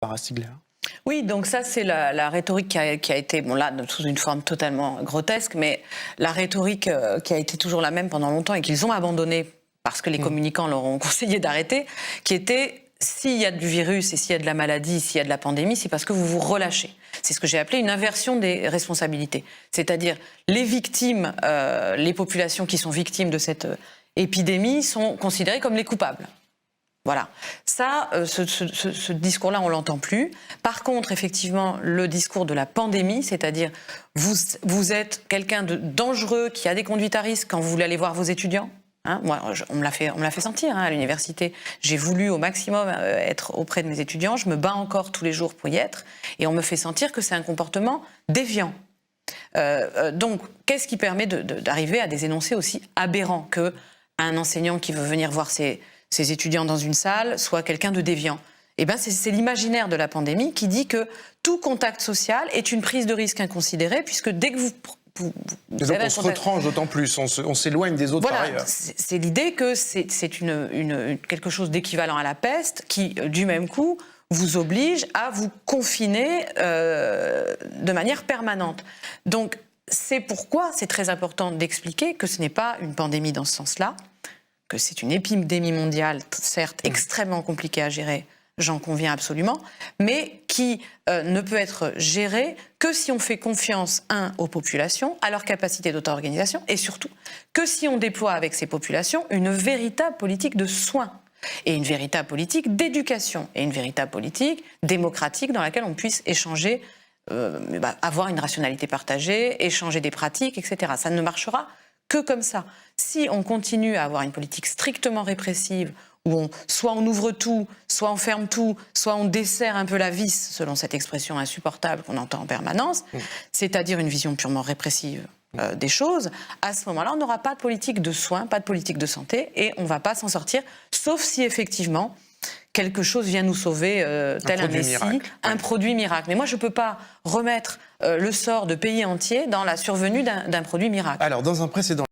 Barbara Stiegler. Oui, donc ça c'est la rhétorique qui a été, bon là, sous une forme totalement grotesque, mais la rhétorique qui a été toujours la même pendant longtemps et qu'ils ont abandonnée parce que les communicants leur ont conseillé d'arrêter, qui était s'il y a du virus et s'il y a de la maladie, s'il y a de la pandémie, c'est parce que vous vous relâchez. C'est ce que j'ai appelé une inversion des responsabilités. C'est-à-dire les victimes, les populations qui sont victimes de cette épidémie sont considérées comme les coupables. Voilà. Ça, ce discours-là, on l'entend plus. Par contre, effectivement, le discours de la pandémie, c'est-à-dire vous êtes quelqu'un de dangereux qui a des conduites à risque quand vous voulez aller voir vos étudiants. Hein, moi, on me l'a fait sentir à l'université. J'ai voulu au maximum être auprès de mes étudiants. Je me bats encore tous les jours pour y être. Et on me fait sentir que c'est un comportement déviant. Donc, qu'est-ce qui permet d'arriver à des énoncés aussi aberrants qu'un enseignant qui veut venir voir ses étudiants dans une salle soit quelqu'un de déviant? Eh bien, c'est l'imaginaire de la pandémie qui dit que tout contact social est une prise de risque inconsidérée, puisque dès que vous donc on se retranche d'autant plus, on s'éloigne des autres par ailleurs. C'est l'idée que c'est quelque chose d'équivalent à la peste qui, du même coup, vous oblige à vous confiner de manière permanente. Donc, c'est pourquoi c'est très important d'expliquer que ce n'est pas une pandémie dans ce sens-là, que c'est une épidémie mondiale, certes extrêmement compliquée à gérer, j'en conviens absolument, mais qui ne peut être gérée que si on fait confiance, aux populations, à leur capacité d'auto-organisation, et surtout que si on déploie avec ces populations une véritable politique de soins, et une véritable politique d'éducation, et une véritable politique démocratique dans laquelle on puisse échanger, avoir une rationalité partagée, échanger des pratiques, etc. Ça ne marchera que comme ça. Si on continue à avoir une politique strictement répressive, où soit on ouvre tout, soit on ferme tout, soit on dessert un peu la vis, selon cette expression insupportable qu'on entend en permanence, c'est-à-dire une vision purement répressive des choses, à ce moment-là, on n'aura pas de politique de soins, pas de politique de santé, et on ne va pas s'en sortir, sauf si effectivement quelque chose vient nous sauver, tel un messie, un produit miracle. Mais moi, je ne peux pas remettre le sort de pays entiers dans la survenue d'un produit miracle. Alors, dans un précédent